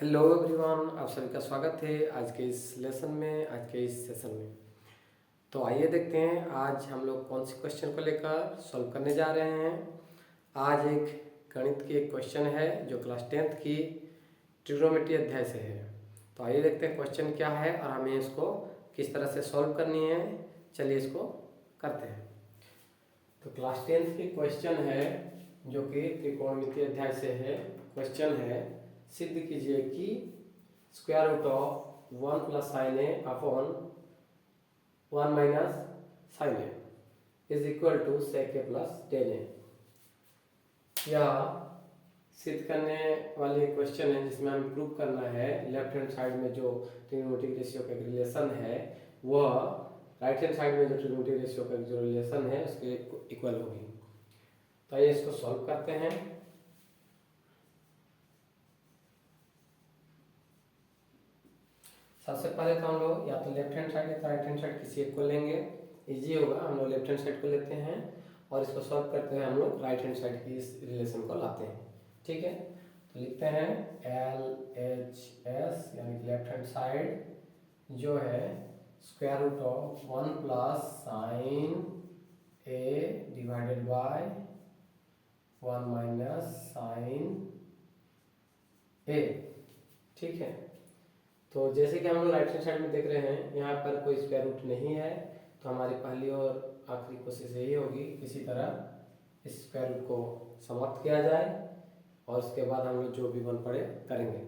Hello everyone, आप सभी का स्वागत है आज के इस लेसन में, आज के इस सेशन में। तो आइए देखते हैं आज हम लोग कौन सी क्वेश्चन को लेकर सॉल्व करने जा रहे हैं। आज एक गणित की एक क्वेश्चन है जो क्लास 10th की ट्रिग्नोमेट्री अध्याय से है। तो आइए देखते हैं क्वेश्चन क्या है और हमें इसको किस तरह से सॉल्व करनी है। चलिए इसको करते हैं। तो क्लास 10th की क्वेश्चन है जो कि त्रिकोणमितीय अध्याय से है। क्वेश्चन है, सिद्ध कीजिए कि square root of 1 plus sine A upon 1 minus sine A is equal to sec A plus tan A. यह सिद्ध करने वाली क्वेश्चन है जिसमें हमें प्रूव करना है लेफ्ट हैंड साइड में जो ट्रिग्नोमेट्रिक रेशियो का रिलेशन है वह राइट हैंड साइड में जो ट्रिग्नोमेट्रिक रेशियो का जो रिलेशन है उसके इक्वल होगी। तो आइए इसको सॉल्व करते हैं। सबसे पहले तो हम लोग या तो लेफ्ट हैंड साइड या तो राइट हैंड साइड किसी एक को लेंगे, इजी होगा। हम लोग लेफ्ट हैंड साइड को लेते हैं और इसको सॉल्व करते हुए हम लोग राइट हैंड साइड की इस रिलेशन को लाते हैं। ठीक है, तो लिखते हैं LHS यानी कि लेफ्ट हैंड साइड जो है square root of 1 plus sine A divided by 1 minus sine A. ठीक है, तो जैसे कि हम लोग राइट हैंड साइड में देख रहे हैं यहाँ पर कोई स्क्वायर रूट नहीं है, तो हमारी पहली और आखिरी कोशिश यही होगी किसी तरह इस स्क्वायर रूट को समाप्त किया जाए और उसके बाद हम लोग जो भी बन पड़े करेंगे।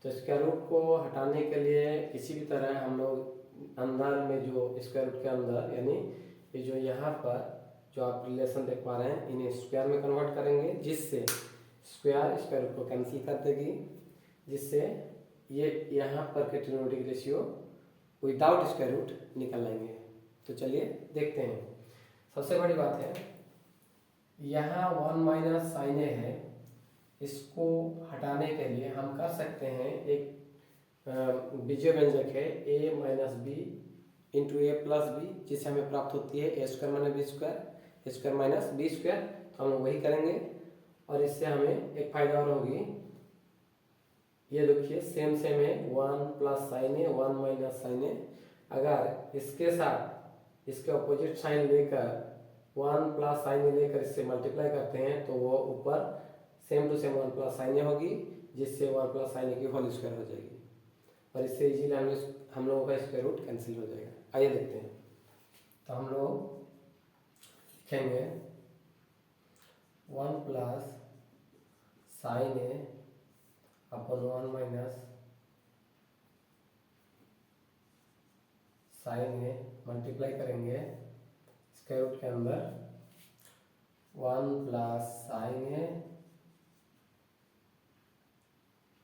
तो स्क्वायर रूट को हटाने के लिए किसी भी तरह हम लोग अंदर में जो स्क्वायर रूट के अंदर यानी ये जो यहाँ पर जो आप रिलेशन देख पा रहे हैं इन्हें स्क्वायर में कन्वर्ट करेंगे, जिससे स्क्वायर स्क्वायर रूट को कैंसिल कर देगी, जिससे ये यहाँ पर के trigonometric ratio without square root निकल आएंगे। तो चलिए देखते हैं। सबसे बड़ी बात है यहाँ 1 माइनस साइन ए है, इसको हटाने के लिए हम कर सकते हैं एक बीजीय व्यंजक है a minus B into A plus B, जिससे हमें प्राप्त होती है A square minus B square, square minus B square. तो हम लोग वही करेंगे और इससे हमें एक फायदा और होगी। ये देखिए सेम सेम है 1 प्लस साइन ए 1 माइनस साइन ए। अगर इसके साथ इसके अपोजिट साइन लेकर 1 प्लस साइन ए लेकर इससे मल्टीप्लाई करते हैं तो वो ऊपर same to same 1 plus sine A होगी, जिससे 1 प्लस साइन ए की होल स्क्वायर हो जाएगी और इससे इजीली हम लोगों का स्क्वायर रूट कैंसिल हो जाएगा। आइए देखते हैं। तो हम लोग लिखेंगे 1 plus sine A upon 1 minus sine A multiply करेंगे स्क्वायर रूट के अंदर 1 प्लस साइन ए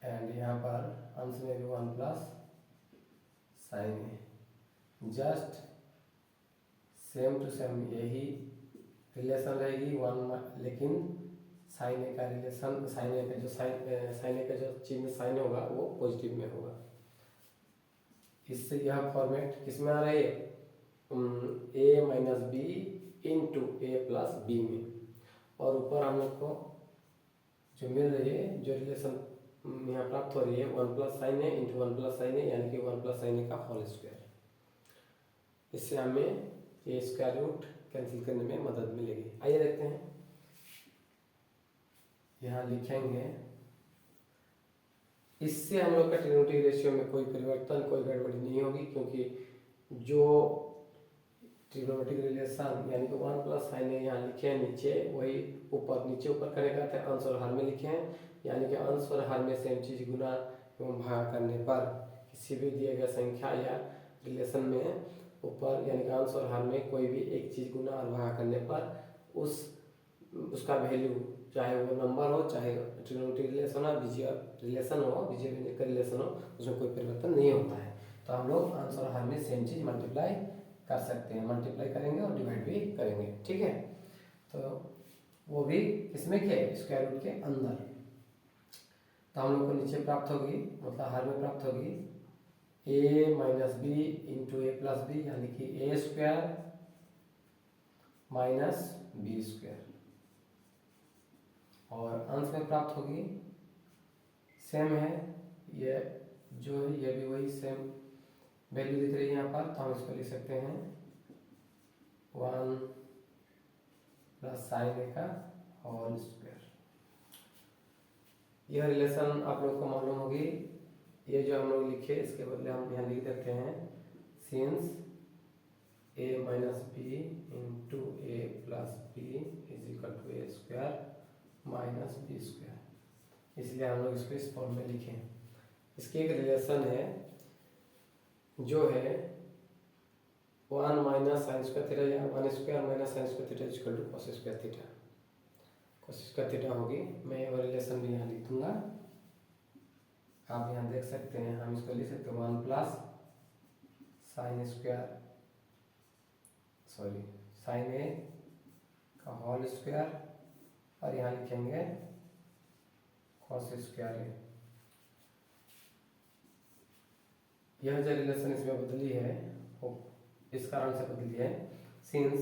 एंड यहाँ पर अंश में भी 1 plus sine A. Just same to same यही रिलेशन रहेगी 1, लेकिन साइन ए का रिलेशन साइन ए का जो चिन्ह साइन होगा वो पॉजिटिव में होगा। इससे यह फॉर्मेट किस में आ रही है ए minus B into A plus B में, और ऊपर हम लोग को जो मिल रही है जो रिलेशन यहाँ प्राप्त हो रही है 1 प्लस साइन ए इंटू 1 प्लस साइन ए यानी कि 1 प्लस साइन ए का होल स्क्वायर। इससे हमें ये स्क्वायर रूट कैंसिल करने में मदद मिलेगी। आइए देखते हैं। यहाँ लिखेंगे इससे हम लोग का ट्रिग्नोमेट्रिक रेशियो में कोई परिवर्तन कोई गड़बड़ी नहीं होगी, क्योंकि जो ट्रिग्नोमेट्रिक रिलेशन यानी कि 1 प्लस साइन ए यहाँ लिखे हैं नीचे, वही ऊपर नीचे ऊपर करने का था अंश और हर में लिखे हैं, यानी कि अंश और हर में सेम चीज गुना एवं भाग करने पर किसी भी दिए गए संख्या या रिलेशन में ऊपर यानी कि अंश और हर में कोई भी एक चीज गुना और भाग करने पर उसका वैल्यू चाहे वो नंबर हो चाहे ट्रिग्नोमेट्रिक रिलेशन हो बीजीय रिलेशन हो बीजीय व्यंजक का रिलेशन हो, उसमें कोई परिवर्तन नहीं होता है। तो हम लोग अंश और हर में सेम चीज मल्टीप्लाई कर सकते हैं, मल्टीप्लाई करेंगे और डिवाइड भी करेंगे। ठीक है, तो वो भी किसमें के स्क्वायर रूट के अंदर। तो हम लोग को नीचे प्राप्त होगी मतलब हर में प्राप्त होगी a minus B into A plus B यानी कि A square minus B square, और अंश में प्राप्त होगी सेम है ये जो है ये भी वही सेम वैल्यू दिख रही है यहाँ पर, तो हम इसको लिख सकते हैं 1 प्लस साइन ए का होल स्क्वायर। यह रिलेशन आप लोग को मालूम होगी। ये जो हम लोग लिखे इसके बदले हम यहाँ लिख देते हैं since a minus B into A plus B is equal to A square minus B square. इसलिए हम लोग इसको इस फॉर्म में लिखें। इसकी एक रिलेशन है जो है 1 माइनस साइन स्क्वायर थीटा या 1 square minus sine square theta is equal to cos square theta. Cos square theta होगी, मैं ये रिलेशन भी यहाँ लिख दूंगा। आप यहाँ देख सकते हैं, हम इसको लिख सकते हैं 1 प्लस साइन स्क्वायर साइन ए का होल स्क्वायर और यहाँ लिखेंगे कॉस स्क्वायर ए। यह जो रिलेशन इसमें बदली है वो इस कारण से बदली है, since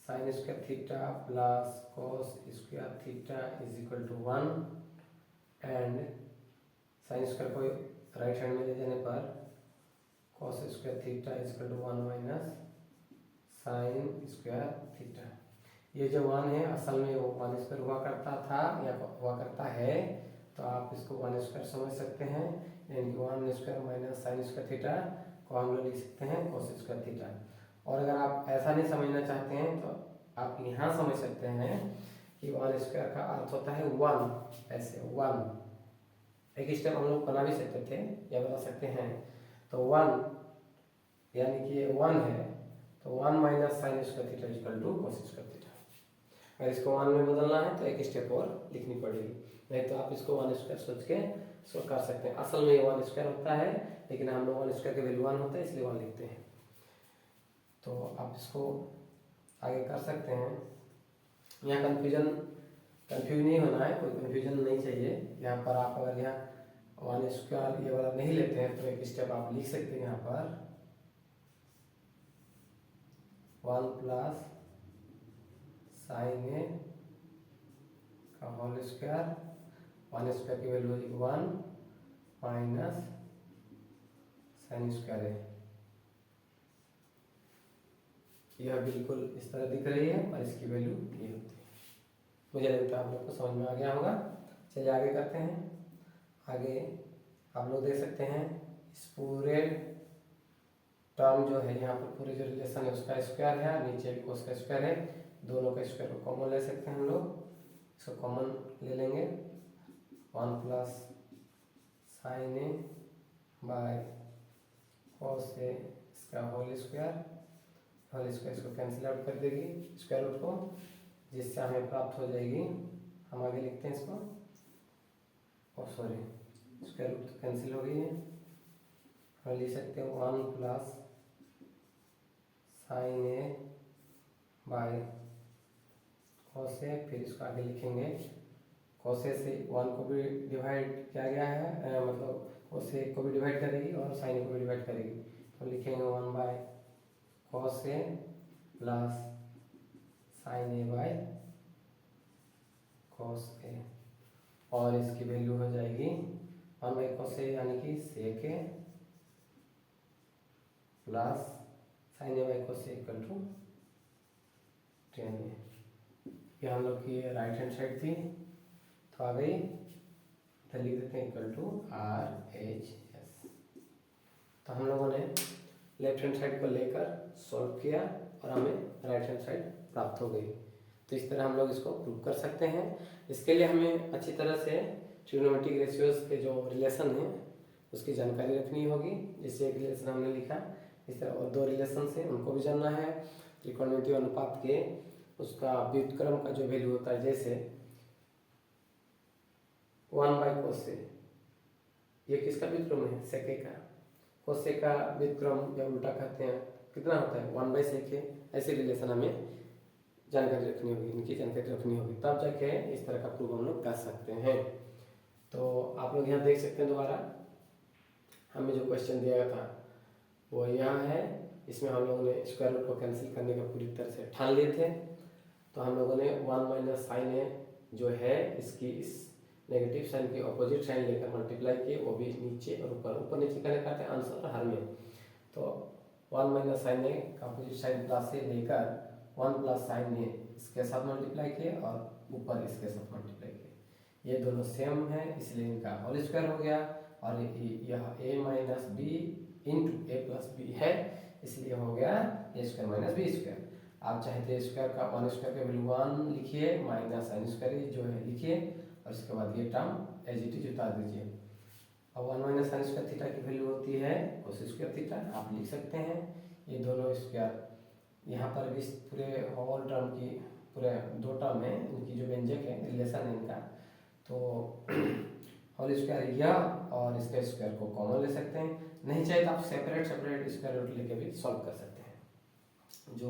sine square theta plus cos square theta is equal to 1 and sine square को राइट हैंड में ले जाने पर cos square theta is equal to 1 minus sine square theta. ये जो 1 है असल में वो 1 स्क्वायर हुआ करता था या हुआ करता है, तो आप इसको 1 स्क्वायर समझ सकते हैं, यानी कि 1 square minus sine square theta को हम लोग लिख सकते हैं कॉस स्क्वायर थीटा। और अगर आप ऐसा नहीं समझना चाहते हैं तो आप यहाँ समझ सकते हैं कि 1 स्क्वायर का अर्थ होता है 1, ऐसे 1। एक स्टेप हम लोग बना भी सकते थे या बता सकते हैं, तो 1 यानी कि ये 1 है, तो 1 minus sine square theta equal to cos square theta. अगर इसको 1 में बदलना है तो एक स्टेप और लिखनी पड़ेगी, नहीं तो आप इसको 1 स्क्वायर सोच के इसको कर सकते हैं। असल में 1 स्क्वायर होता है, लेकिन हम लोग 1 स्क्वायर के वैल्यू 1 होता है इसलिए 1 लिखते हैं। तो आप इसको आगे कर सकते हैं। यहाँ कंफ्यूज नहीं होना है, कोई कंफ्यूजन नहीं चाहिए। यहाँ पर आप अगर यहाँ 1 स्क्वायर ये वाला नहीं लेते हैं तो एक स्टेप आप लिख सकते हैं यहाँ पर 1 प्लस साइन ए का होल स्क्वायर, 1 स्क्वायर की वैल्यू होगी 1 माइनस साइन स्क्वायर ए। यह बिल्कुल इस तरह दिख रही है और इसकी वैल्यू ये होती है। मुझे लगता है आप लोग को समझ में आ गया होगा। चलिए आगे करते हैं। आगे आप लोग देख सकते हैं इस पूरे टर्म जो है यहाँ पर पूरे जो रिलेशन है उसका स्क्वायर है, नीचे भी उसका स्क्वायर है, दोनों का स्क्वायर को कॉमन ले सकते हैं हम लोग। इसको कॉमन ले लेंगे 1 plus sine A by cos A इसका होल स्क्वायर इसको कैंसिल आउट कर देगी स्क्वायर रूट को, जिससे हमें प्राप्त हो जाएगी। हम आगे लिखते हैं इसको, स्क्वायर रूट तो कैंसिल हो गई है। हम लिख सकते हैं 1 plus sine A by cos A, फिर इसको आगे लिखेंगे कॉस ए से 1 को भी डिवाइड किया गया है, मतलब कॉस ए को भी डिवाइड करेगी और साइन को भी डिवाइड करेगी, तो लिखेंगे 1 by cos A plus sine A by cos A, और इसकी वैल्यू हो जाएगी 1 बाई कॉस ए यानी कि sec A plus sine A by cos A equal to tan A. ये हम लोग की राइट हैंड साइड थी, तो आ गई, तो लिख देते हैं इक्वल टू RHS। तो हम लोगों ने लेफ्ट हैंड साइड को लेकर सॉल्व किया और हमें राइट हैंड साइड प्राप्त हो गई। तो इस तरह हम लोग इसको प्रूव कर सकते हैं। इसके लिए हमें अच्छी तरह से ट्रिग्नोमेट्रिक रेशियोज के जो रिलेशन है उसकी जानकारी रखनी होगी। जैसे एक रिलेशन हमने लिखा, इस तरह और 2 रिलेशन है उनको भी जानना है। त्रिकोणमितीय अनुपात के उसका व्युत्क्रम का जो वैल्यू होता है, जैसे 1 बाई कोस ए, ये किसका व्युत्क्रम है? सेक ए का। कोस ए का व्युत्क्रम या उल्टा कहते हैं कितना होता है? 1 बाई सेक ए। ऐसे रिलेशन हमें जानकारी रखनी होगी, इनकी जानकारी रखनी होगी, तब जाके इस तरह का प्रूफ हम लोग कर सकते हैं। तो आप लोग यहाँ देख सकते हैं दोबारा हमें जो क्वेश्चन दिया गया था वो यहाँ है। इसमें हम लोगों ने स्क्वायर रूट को कैंसिल करने का पूरी तरह से ठान लिए थे। तो हम लोगों ने 1 माइनस साइन ए जो है इसकी इस नेगेटिव साइन की अपोजिट साइन लेकर मल्टीप्लाई किए, वो भी नीचे और ऊपर, ऊपर नीचे करने का आंसर हर में। तो 1 माइनस साइन ए का अपोजिट साइन प्लस ए लेकर 1 प्लस साइन ए इसके साथ मल्टीप्लाई किए और ऊपर इसके साथ मल्टीप्लाई किए। ये दोनों सेम है इसलिए इनका होल स्क्वायर हो गया। और यह ए minus B into A plus B है, इसलिए हो गया ए स्क्वायर माइनस बी स्क्वायर। आप चाहे तो स्क्वायर का 1 स्क्वायर का वैल्यू 1 लिखिए, माइनस साइन स्क्वायर जो है लिखिए, और इसके बाद ये टर्म एज इट इज उतार दीजिए। अब 1 माइनस साइन स्क्वायर थीटा की वैल्यू होती है कोस स्क्वायर थीटा, आप लिख सकते हैं। ये दोनों स्क्वायर यहाँ पर भी पूरे होल टर्म की पूरे दो टर्म है, इनकी जो व्यंजक है रिलेशन है इनका, तो होल स्क्वायर यह और इसके स्क्वायर को कॉमन ले सकते हैं। नहीं चाहे तो आप सेपरेट सेपरेट स्क्वायर रूट लेके भी सॉल्व कर सकते हैं। जो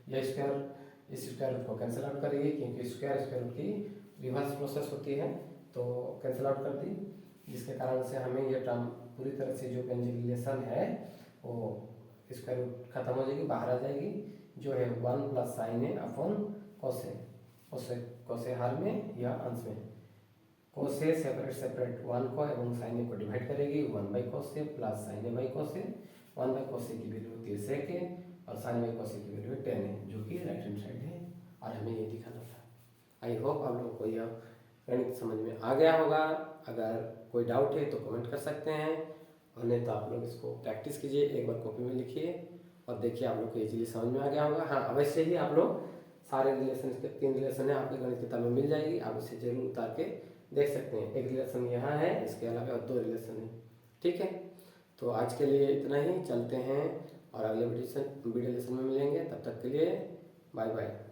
यह स्क्वायर इस स्क्वायर रूट को कैंसिल आउट करिए, क्योंकि स्क्वायर स्क्वायर रूट की रिवर्स प्रोसेस होती है, तो कैंसिल आउट कर दी, जिसके कारण से हमें यह टर्म पूरी तरह से जो व्यंजक रिलेशन है वो स्क्वायर रूट खत्म हो जाएगी, बाहर आ जाएगी, जो है 1 प्लस साइन ए अपॉन कोसे, कोसे हर में या अंश में। कोसे सेपरेट सेपरेट 1 को एवं साइन ए को डिवाइड करेगी, 1 बाई कोसे प्लस साइन ए बाई कोसे। 1 बाई कोसे की वैल्यू होती है सेक ए और साइन बाई कोसे की वैल्यू 10 है, जो कि राइट हैंड साइड है, और हमें ये दिखाना था। आई होप आप लोगों को यह गणित समझ में आ गया होगा। अगर कोई डाउट है तो कमेंट कर सकते हैं, और नहीं तो आप लोग इसको प्रैक्टिस कीजिए, एक बार कॉपी में लिखिए और देखिए आप लोग को इजीली समझ में आ गया होगा। हाँ, अवश्य ही आप लोग सारे रिलेशन, इसके 3 रिलेशन है आपके गणित किताब में मिल जाएगी, आप इसे जरूर उतार के देख सकते हैं। एक रिलेशन यहाँ है, इसके अलावा और 2 रिलेशन है। ठीक है, तो आज के लिए इतना ही, चलते हैं और अगले वीडियो लेसन में मिलेंगे। तब तक के लिए बाय बाय।